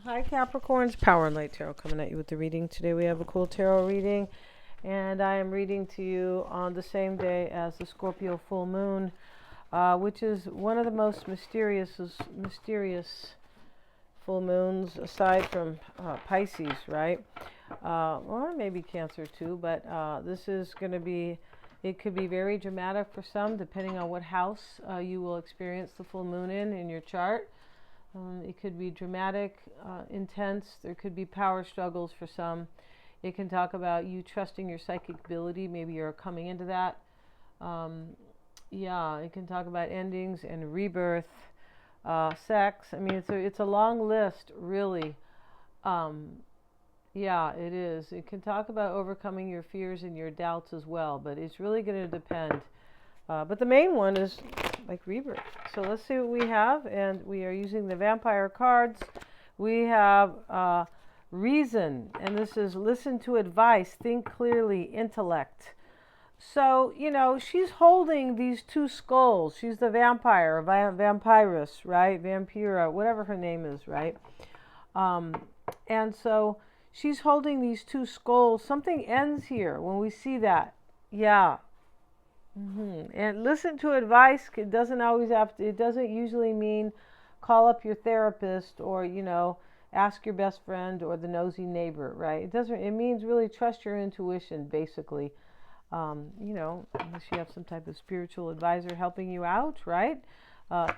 Hi Capricorns, Power and Light Tarot coming at you with the reading. Today we have a cool tarot reading, and I am reading to you on the same day as the Scorpio full moon, which is one of the most mysterious full moons aside from Pisces, right? Or maybe Cancer too, but this is going to be, it could be very dramatic for some depending on what house you will experience the full moon in your chart. It could be dramatic, intense. There could be power struggles for some. It can talk about you trusting your psychic ability. Maybe you're coming into that. Yeah, it can talk about endings and rebirth, sex. I mean, it's a long list, really. Yeah, it is. It can talk about overcoming your fears and your doubts as well, but it's really going to depend. But the main one is like rebirth. So let's see what we have, and we are using the vampire cards. We have reason, and this is listen to advice, think clearly, intellect. So, you know, she's holding these two skulls. She's the vampire, vampirus, right? Vampira, whatever her name is, right? And so she's holding these two skulls. Something ends here when we see that. Yeah. And listen to advice. It doesn't always have to, it doesn't usually mean call up your therapist or, you know, ask your best friend or the nosy neighbor, right? It means really trust your intuition, basically. You know, unless you have some type of spiritual advisor helping you out, right?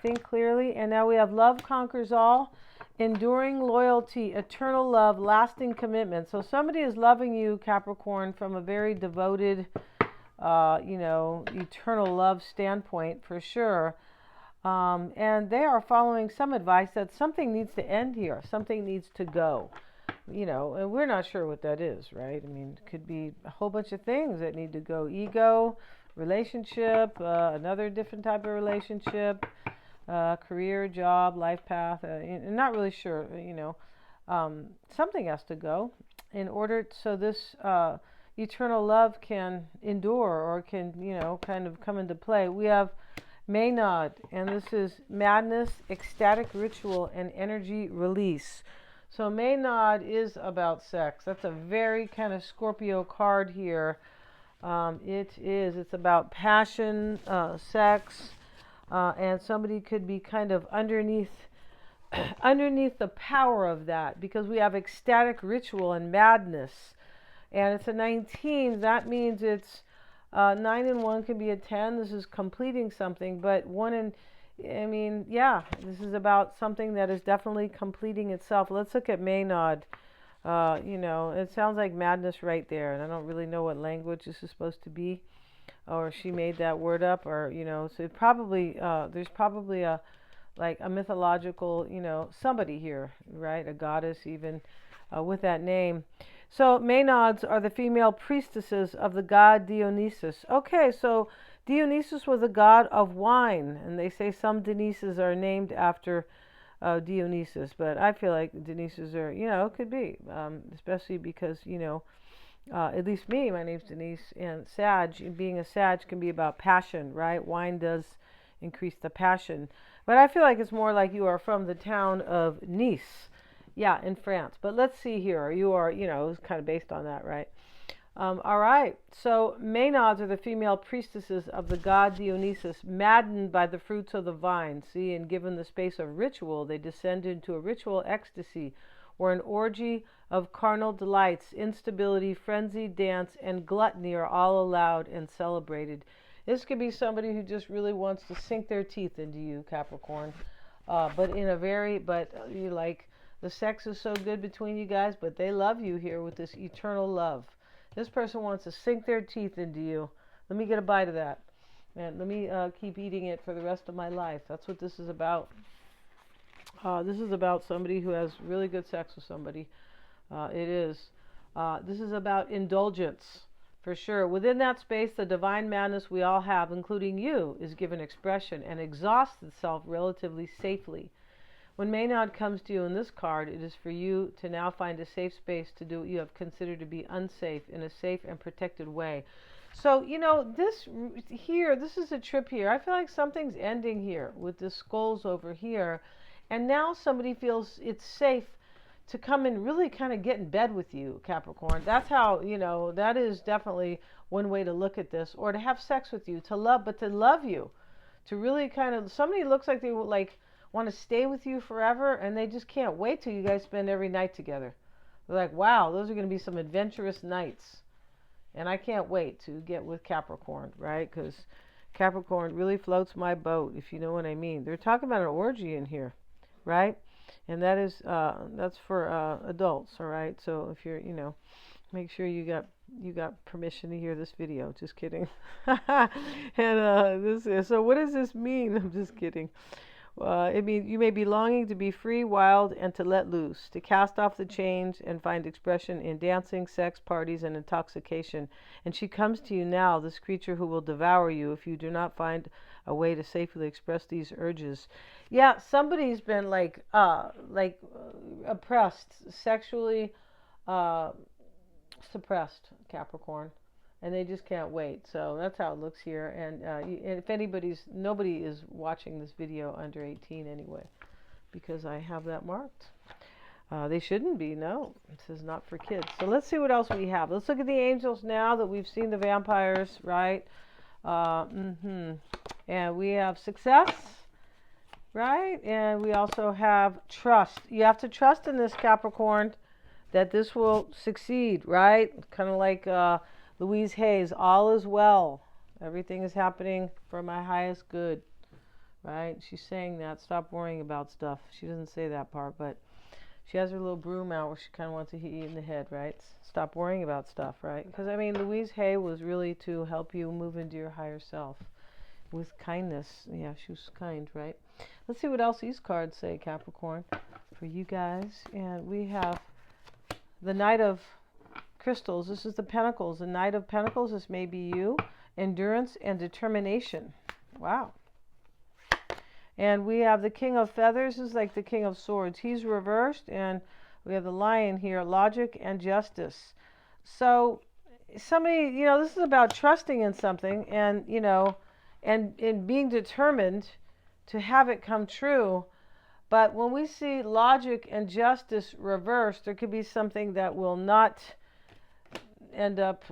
Think clearly. And now we have love conquers all, enduring loyalty, eternal love, lasting commitment. So somebody is loving you, Capricorn, from a very devoted, you know, eternal love standpoint for sure. And they are following some advice that something needs to end here. Something needs to go, you know, and we're not sure what that is, right? I mean, it could be a whole bunch of things that need to go. Ego, relationship, another different type of relationship, career, job, life path. Not really sure, you know. Something has to go in order so this eternal love can endure or can, you know, kind of come into play. We have Maynard, and this is madness, ecstatic ritual, and energy release. So Maynard is about sex. That's a very kind of Scorpio card here. It's about passion, sex, and somebody could be kind of underneath the power of that, because we have ecstatic ritual and madness. And it's a 19. That means it's 9 and 1 can be a 10. This is completing something, but 1 and, I mean, yeah, this is about something that is definitely completing itself. Let's look at Maynard. You know, it sounds like madness right there, and I don't really know what language this is supposed to be, or she made that word up, or, you know, so it probably, there's probably a, like a mythological, you know, somebody here, right? A goddess even with that name. So Maenads are the female priestesses of the god Dionysus. Okay, so Dionysus was a god of wine, and they say some Denises are named after Dionysus, but I feel like Denises are, you know, could be, especially because, you know, at least me, my name's Denise, and Sag, being a Sag can be about passion, right? Wine does increase the passion. But I feel like it's more like you are from the town of Nice. Yeah, in France. But let's see here. You are, you know, it's kind of based on that, right? All right. So Maenads are the female priestesses of the god Dionysus, maddened by the fruits of the vine. See, and given the space of ritual, they descend into a ritual ecstasy where an orgy of carnal delights, instability, frenzied dance, and gluttony are all allowed and celebrated. This could be somebody who just really wants to sink their teeth into you, Capricorn. But in a very, but you like, the sex is so good between you guys, but they love you here with this eternal love. This person wants to sink their teeth into you. Let me get a bite of that. And let me keep eating it for the rest of my life. That's what this is about. This is about somebody who has really good sex with somebody. It is. This is about indulgence, for sure. Within that space, the divine madness we all have, including you, is given expression and exhausts itself relatively safely. When Maynard comes to you in this card, it is for you to now find a safe space to do what you have considered to be unsafe in a safe and protected way. So, you know, this here, this is a trip here. I feel like something's ending here with the skulls over here. And now somebody feels it's safe to come and really kind of get in bed with you, Capricorn. That's how, that is definitely one way to look at this. Or to have sex with you, to love you. To really kind of, somebody looks like they would want to stay with you forever, and they just can't wait till you guys spend every night together. They're like, wow, those are going to be some adventurous nights. And I can't wait to get with Capricorn, right? Because Capricorn really floats my boat, if you know what I mean. They're talking about an orgy in here, right? And that's for adults, all right? So if you're, make sure you got permission to hear this video. Just kidding. And so what does this mean? I'm just kidding. It means you may be longing to be free, wild, and to let loose, to cast off the chains and find expression in dancing, sex, parties, and intoxication. And she comes to you now, this creature who will devour you if you do not find a way to safely express these urges. Yeah, somebody's been oppressed, sexually suppressed, Capricorn. And they just can't wait. So that's how it looks here. And if nobody is watching this video under 18 anyway, because I have that marked. They shouldn't be, no. It says not for kids. So let's see what else we have. Let's look at the angels now that we've seen the vampires, right? And we have success, right? And we also have trust. You have to trust in this, Capricorn, that this will succeed, right? Kind of like Louise Hayes, all is well. Everything is happening for my highest good, right? She's saying that. Stop worrying about stuff. She doesn't say that part, but she has her little broom out where she kind of wants to hit you in the head, right? Stop worrying about stuff, right? Because, Louise Hay was really to help you move into your higher self with kindness. Yeah, she was kind, right? Let's see what else these cards say, Capricorn, for you guys. And we have the Knight of Crystals. This is the Pentacles. The Knight of Pentacles. This may be you. Endurance and determination. Wow. And we have the King of Feathers. This is like the King of Swords. He's reversed. And we have the Lion here. Logic and justice. So somebody, this is about trusting in something and, and being determined to have it come true. But when we see logic and justice reversed, there could be something that will not end up,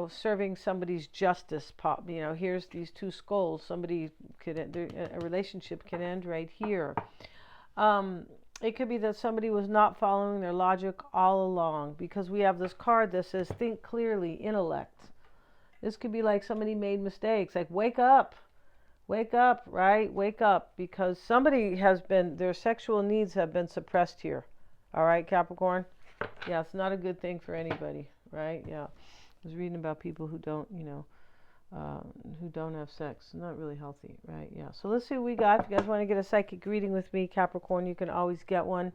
serving somebody's justice. Here's these two skulls. Somebody a relationship can end right here. It could be that somebody was not following their logic all along, because we have this card that says think clearly, intellect. This could be like somebody made mistakes, like wake up, right? Wake up, because somebody their sexual needs have been suppressed here. All right, Capricorn? Yeah, it's not a good thing for anybody. Right? Yeah. I was reading about people who don't, who don't have sex. Not really healthy, right? Yeah. So let's see what we got. If you guys want to get a psychic reading with me, Capricorn, you can always get one.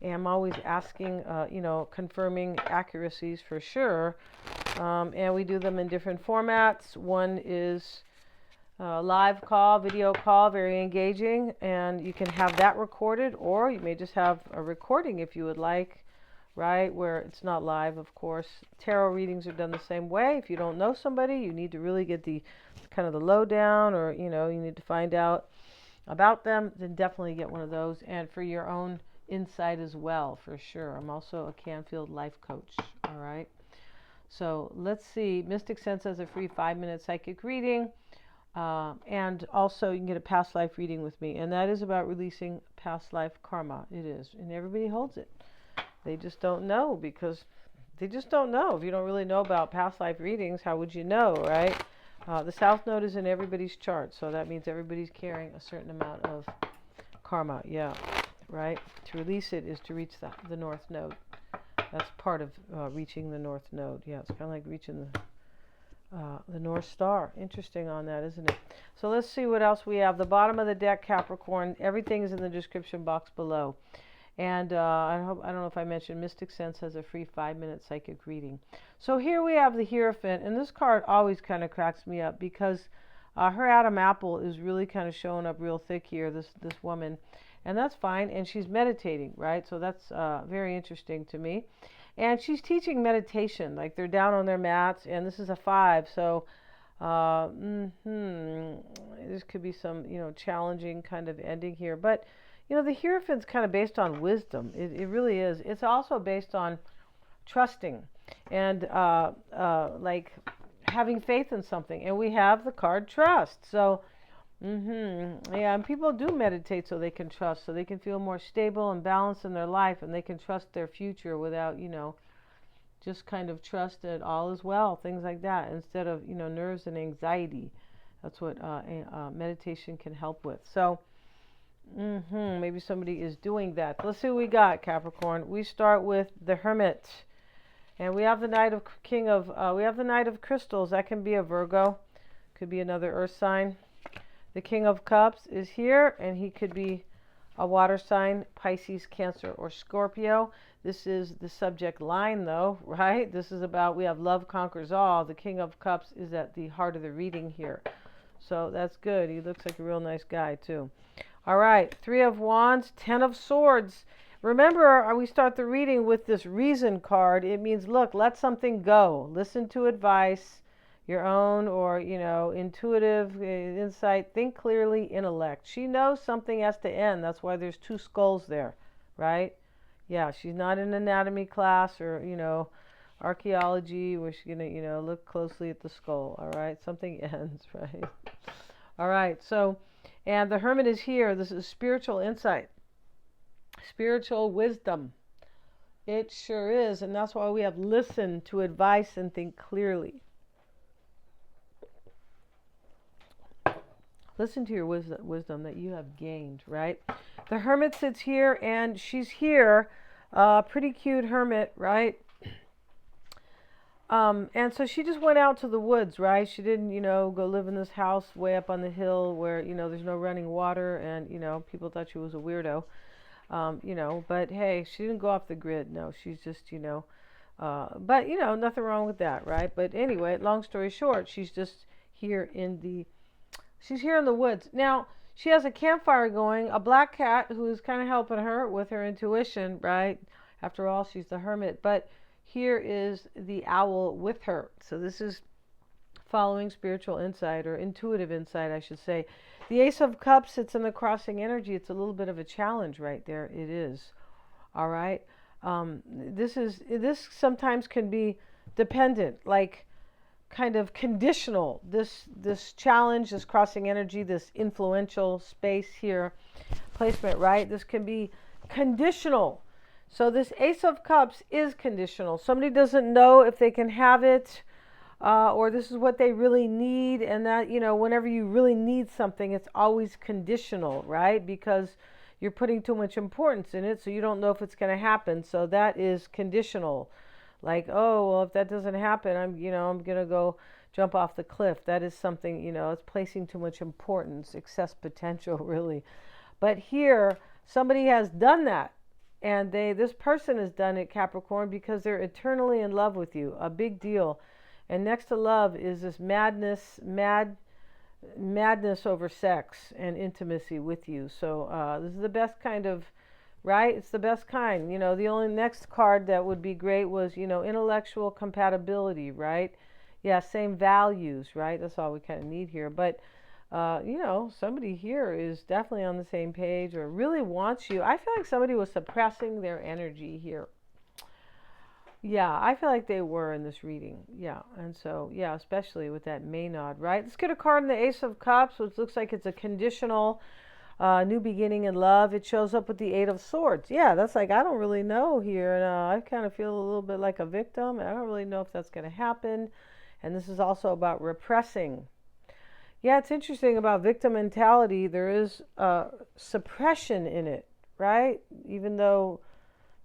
And I'm always asking, confirming accuracies for sure. And we do them in different formats. One is live call, video call, very engaging. And you can have that recorded, or you may just have a recording if you would like. Right, where it's not live, of course. Tarot readings are done the same way. If you don't know somebody, you need to really get the kind of the lowdown, or you need to find out about them, then definitely get one of those. And for your own insight as well, for sure. I'm also a Canfield life coach. All right. So let's see. Mystic Sense has a free 5-minute psychic reading, and also you can get a past life reading with me, and that is about releasing past life karma. It is, and everybody holds it. They just don't know, because they just don't know. If you don't really know about past life readings, how would you know, right? The South Node is in everybody's chart, so that means everybody's carrying a certain amount of karma. Yeah, right? To release it is to reach the North Node. That's part of reaching the North Node. Yeah, it's kind of like reaching the North Star. Interesting on that, isn't it? So let's see what else we have. The bottom of the deck, Capricorn. Everything is in the description box below. And I don't know if I mentioned, Mystic Sense has a free 5-minute psychic reading. So here we have the Hierophant, and this card always kind of cracks me up, because her Adam Apple is really kind of showing up real thick here, this woman, and that's fine. And she's meditating, right? So that's very interesting to me. And she's teaching meditation, like they're down on their mats, and this is a 5, so this could be some challenging kind of ending here, but the Hierophant's kind of based on wisdom. It really is. It's also based on trusting and like having faith in something. And we have the card trust. So, yeah, and people do meditate so they can trust, so they can feel more stable and balanced in their life, and they can trust their future without, just kind of trust that all is well, things like that, instead of, nerves and anxiety. That's what meditation can help with. So, maybe somebody is doing that. Let's see what we got, Capricorn. We start with the Hermit. And we have the Knight of we have the Knight of Crystals. That can be a Virgo. Could be another earth sign. The King of Cups is here, and he could be a water sign, Pisces, Cancer, or Scorpio. This is the subject line, though, right? This is about, we have love conquers all. The King of Cups is at the heart of the reading here. So that's good. He looks like a real nice guy, too. All right, Three of Wands, Ten of Swords. Remember, we start the reading with this Reason card. It means, look, let something go. Listen to advice, your own or, intuitive insight. Think clearly, intellect. She knows something has to end. That's why there's two skulls there, right? Yeah, she's not in anatomy class or, archaeology where she's going to, look closely at the skull, all right? Something ends, right? All right, so, and the Hermit is here. This is spiritual insight. Spiritual wisdom. It sure is, and that's why we have listen to advice and think clearly. Listen to your wisdom that you have gained, right? The Hermit sits here, and she's here. Pretty cute hermit, right? And so she just went out to the woods, right? She didn't, go live in this house way up on the hill where, there's no running water, and, people thought she was a weirdo. But hey, she didn't go off the grid. No, she's just, but, nothing wrong with that, right? But anyway, long story short, she's just here in the woods. Now, she has a campfire going, a black cat who's kind of helping her with her intuition, right? After all, she's the hermit. But here is the owl with her. So this is following spiritual insight, or intuitive insight, I should say. The Ace of Cups sits in the crossing energy. It's a little bit of a challenge right there. It is. All right. This sometimes can be dependent, like kind of conditional. This challenge, this crossing energy, this influential space here, placement, right? This can be conditional. So this Ace of Cups is conditional. Somebody doesn't know if they can have it, or this is what they really need, and that, whenever you really need something, it's always conditional, right? Because you're putting too much importance in it, so you don't know if it's going to happen. So that is conditional. Like, oh, well, if that doesn't happen, I'm going to go jump off the cliff. That is something, it's placing too much importance, excess potential, really. But here, somebody has done that. And this person has done it, Capricorn, because they're eternally in love with you. A big deal. And next to love is this madness over sex and intimacy with you. So this is the best kind of, right? It's the best kind. The only next card that would be great was, intellectual compatibility, right? Yeah, same values, right? That's all we kind of need here. But, somebody here is definitely on the same page or really wants you. I feel like somebody was suppressing their energy here. Yeah, I feel like they were in this reading. Yeah, and so, yeah, especially with that Maynard, right? Let's get a card in the Ace of Cups, which looks like it's a conditional new beginning in love. It shows up with the Eight of Swords. Yeah, that's like, I don't really know here. And I kind of feel a little bit like a victim. I don't really know if that's going to happen. And this is also about repressing. Yeah, it's interesting about victim mentality. There is suppression in it, right? Even though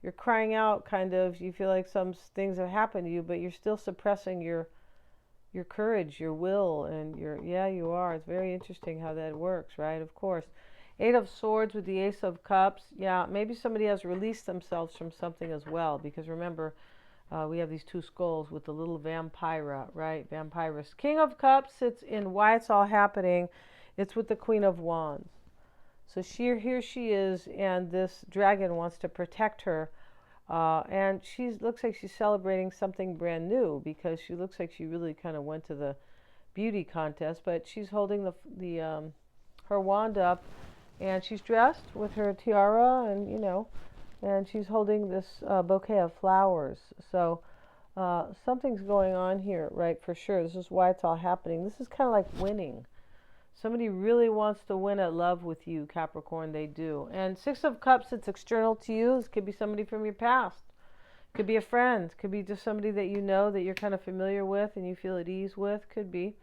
you're crying out, kind of, you feel like some things have happened to you, but you're still suppressing your courage, your will, and you are. It's very interesting how that works, right? Of course. Eight of Swords with the Ace of Cups. Yeah, maybe somebody has released themselves from something as well, because remember, we have these two skulls with the little vampira, right? Vampirus. King of Cups sits in why it's all happening. It's with the Queen of Wands. So here she is, and this dragon wants to protect her. And looks like she's celebrating something brand new, because she looks like she really kind of went to the beauty contest. But she's holding her wand up, And she's dressed with her tiara, and and she's holding this bouquet of flowers. So something's going on here, right? For sure. This is why it's all happening. This is kind of like winning. Somebody really wants to win at love with you, Capricorn. They do. And Six of Cups, it's external to you. This could be somebody from your past. Could be a friend. Could be just somebody that you know that you're kind of familiar with and you feel at ease with. Could be.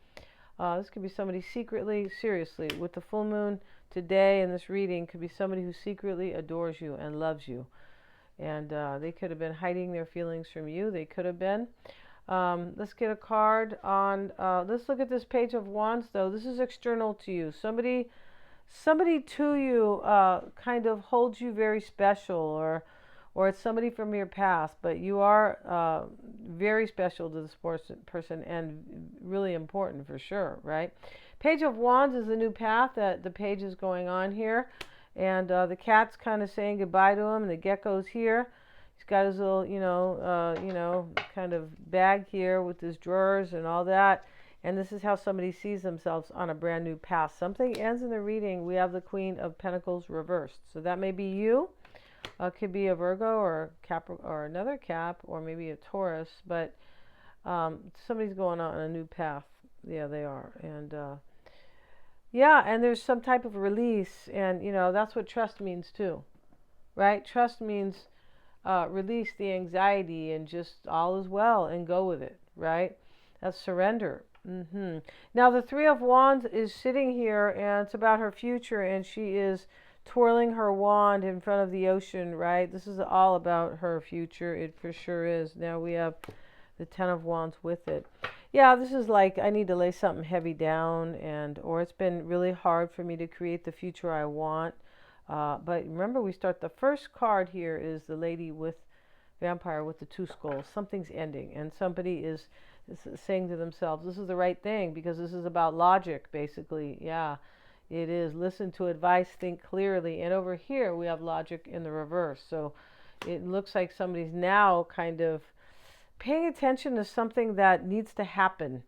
This could be somebody secretly, seriously, with the full moon today in this reading, could be somebody who secretly adores you and loves you. And they could have been hiding their feelings from you. They could have been. Let's get a card on, let's look at this Page of Wands, though. This is external to you. Somebody to you kind of holds you very special, or it's somebody from your past, but you are very special to this person and really important for sure, right? Page of Wands is the new path that the page is going on here, and the cat's kind of saying goodbye to him, and the gecko's here. He's got his little, kind of bag here with his drawers and all that. And this is how somebody sees themselves on a brand new path. Something ends in the reading. We have the Queen of Pentacles reversed. So that may be you. Could be a Virgo or or another Cap, or maybe a Taurus. But somebody's going on a new path. Yeah, they are. And and there's some type of release. And, that's what trust means too. Right? Trust means release the anxiety and just all is well and go with it. Right? That's surrender. Now the Three of Wands is sitting here, and it's about her future, and she is twirling her wand in front of the ocean, right? This is all about her future. It for sure is. Now we have the Ten of Wands with it. Yeah, this is like I need to lay something heavy down, or it's been really hard for me to create the future I want. But remember, we start the first card here is the lady with vampire with the two skulls. Something's ending, and somebody is saying to themselves, this is the right thing, because this is about logic, basically. Yeah, it is. Listen to advice, think clearly. And over here, we have logic in the reverse. So it looks like somebody's now kind of paying attention to something that needs to happen.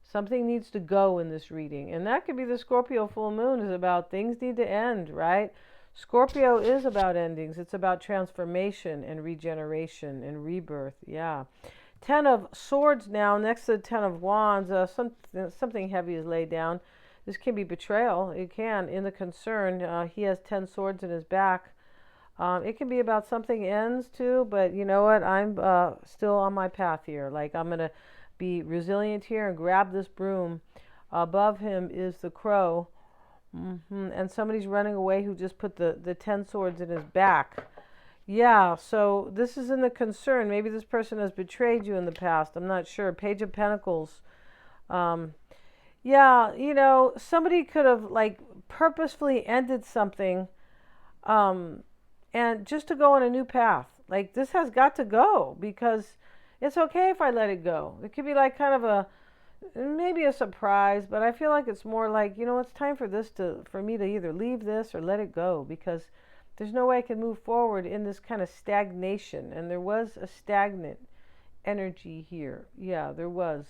Something needs to go in this reading. And that could be the Scorpio full moon is about things need to end, right? Scorpio is about endings. It's about transformation and regeneration and rebirth. Yeah. Ten of Swords now, next to the Ten of Wands, something heavy is laid down. This can be betrayal. It can. In the concern, he has 10 swords in his back. It can be about something ends too, but you know what? I'm still on my path here. Like, I'm going to be resilient here and grab this broom. Above him is the crow. And somebody's running away who just put the 10 swords in his back. Yeah, so this is in the concern. Maybe this person has betrayed you in the past. I'm not sure. Page of Pentacles. Yeah, somebody could have like purposefully ended something and just to go on a new path. Like, this has got to go, because it's okay if I let it go. It could be like kind of maybe a surprise, but I feel like it's more like, it's time for me to either leave this or let it go, because there's no way I can move forward in this kind of stagnation. And there was a stagnant energy here. Yeah, there was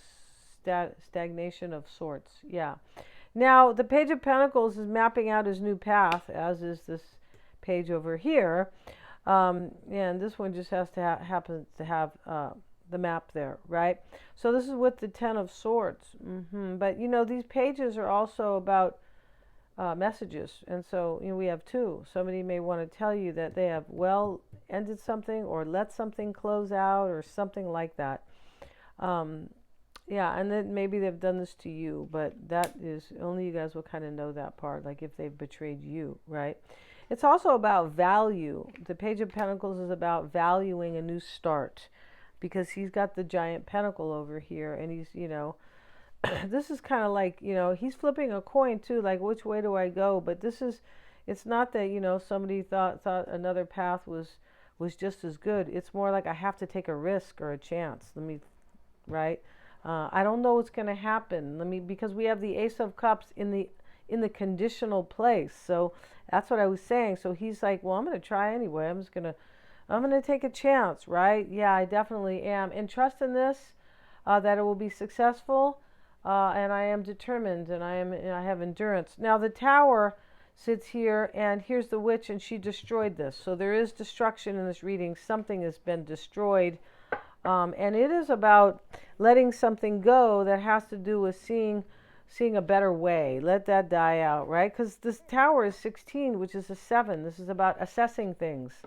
stagnation of sorts. Yeah. Now, the Page of Pentacles is mapping out his new path, as is this page over here. And this one just has to happens to have the map there, right? So this is with the Ten of Swords. But, these pages are also about messages. And so, we have two. Somebody may want to tell you that they have ended something, or let something close out, or something like that. Yeah, and then maybe they've done this to you, but that is only you guys will kind of know that part, like if they've betrayed you, right? It's also about value. The Page of Pentacles is about valuing a new start, because he's got the giant pentacle over here, and he's, this is kind of like, he's flipping a coin too, like, which way do I go? But it's not that, somebody thought another path was just as good. It's more like I have to take a risk or a chance. Right? I don't know what's going to happen. Because we have the Ace of Cups in the conditional place. So that's what I was saying. So he's like, well, I'm going to try anyway. I'm going to take a chance, right? Yeah, I definitely am. And trust in this, that it will be successful. And I am determined, and I have endurance. Now the Tower sits here, and here's the witch, and she destroyed this. So there is destruction in this reading. Something has been destroyed. And it is about letting something go that has to do with seeing a better way. Let that die out, right? Because this tower is 16, which is a 7. This is about assessing things.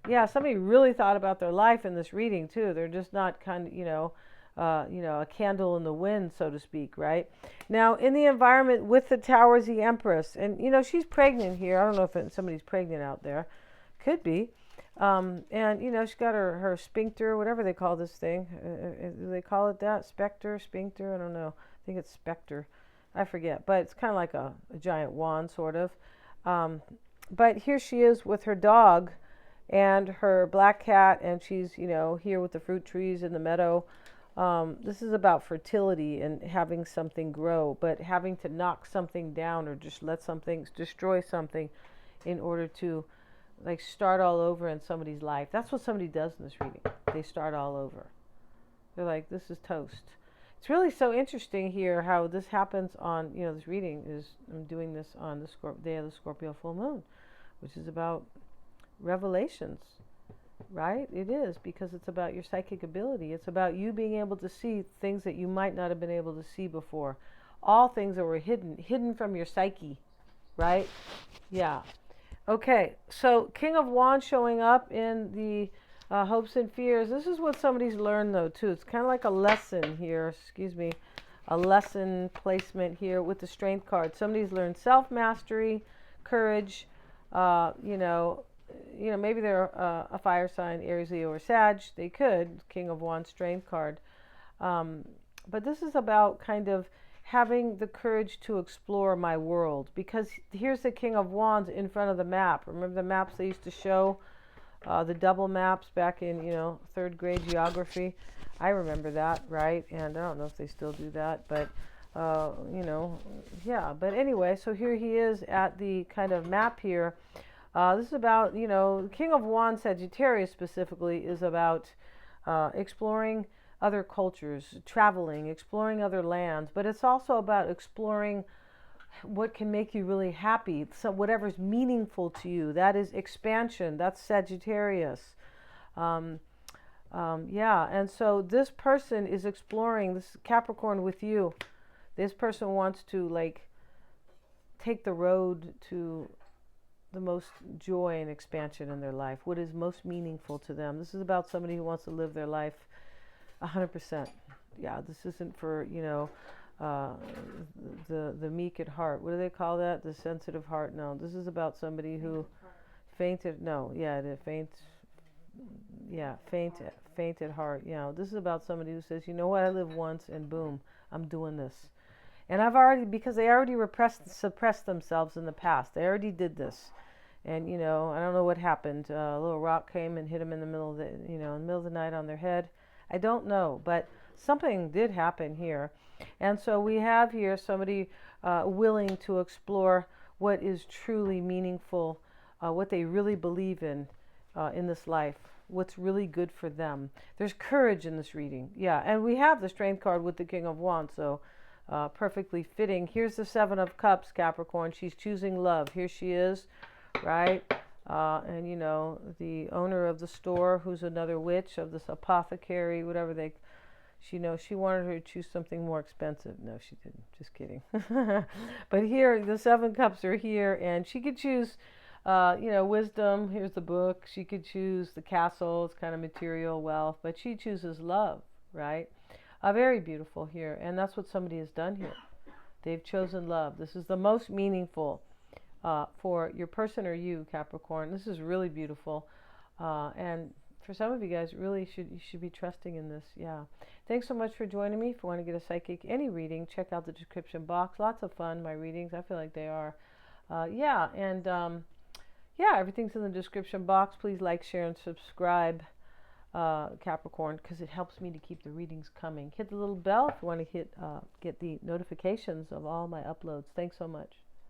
Yeah, somebody really thought about their life in this reading too. They're just not kind of, a candle in the wind, so to speak, right? Now, in the environment with the tower is the Empress, and she's pregnant here. I don't know if somebody's pregnant out there. Could be. And she's got her sphincter, whatever they call this thing. Do they call it that? Specter, sphincter? I don't know. I think it's specter. I forget. But it's kind of like a giant wand, sort of. But here she is with her dog and her black cat, and she's, here with the fruit trees in the meadow. This is about fertility and having something grow, but having to knock something down or just destroy something in order to start all over in somebody's life. That's what somebody does in this reading. They start all over. They're like, this is toast. It's really so interesting here how this happens on, this reading is, I'm doing this on the day of the Scorpio full moon, which is about revelations, right? It is, because it's about your psychic ability. It's about you being able to see things that you might not have been able to see before. All things that were hidden from your psyche, right? Yeah. Okay, so King of Wands showing up in the hopes and fears. This is what somebody's learned, though, too. It's kind of like a lesson here. A lesson placement here with the Strength card. Somebody's learned self-mastery, courage. Maybe they're a fire sign, Aries, Leo, or Sag. They could. King of Wands, Strength card. But this is about kind of having the courage to explore my world, because here's the King of Wands in front of the map. Remember the maps they used to show, the double maps back in 3rd grade geography? I remember that, right? And I don't know if they still do that, but yeah. But anyway, so here he is at the kind of map here. This is about, King of Wands, Sagittarius specifically, is about exploring other cultures, traveling, exploring other lands, but it's also about exploring what can make you really happy, so whatever's meaningful to you. That is expansion. That's Sagittarius. Yeah, and so this person is exploring, this Capricorn with you. This person wants to take the road to the most joy and expansion in their life, what is most meaningful to them. This is about somebody who wants to live their life 100%. Yeah, this isn't for, the meek at heart. What do they call that? The sensitive heart? No, this is about somebody who fainted. No, yeah, faint at heart. This is about somebody who says, you know what, I live once and boom, I'm doing this. And because they already suppressed themselves in the past. They already did this. And, I don't know what happened. A little rock came and hit them in the middle of the night on their head. I don't know, but something did happen here. And so we have here somebody willing to explore what is truly meaningful, what they really believe in this life, what's really good for them. There's courage in this reading. Yeah, and we have the Strength card with the King of Wands, so perfectly fitting. Here's the 7 of Cups, Capricorn. She's choosing love. Here she is, right? And the owner of the store, who's another witch, of this apothecary, whatever she wanted her to choose something more expensive. No, she didn't. Just kidding. But here, the 7 cups are here, and she could choose, wisdom. Here's the book. She could choose the castle. It's kind of material wealth, but she chooses love, right? Very beautiful here, and that's what somebody has done here. They've chosen love. This is the most meaningful for your person or you, Capricorn. This is really beautiful, and for some of you guys, you should be trusting in this. Yeah. Thanks so much for joining me. If you want to get a psychic any reading, check out the description box. Lots of fun. My readings, I feel like they are. Yeah, and everything's in the description box. Please like, share, and subscribe, Capricorn, because it helps me to keep the readings coming. Hit the little bell if you want to get the notifications of all my uploads. Thanks so much.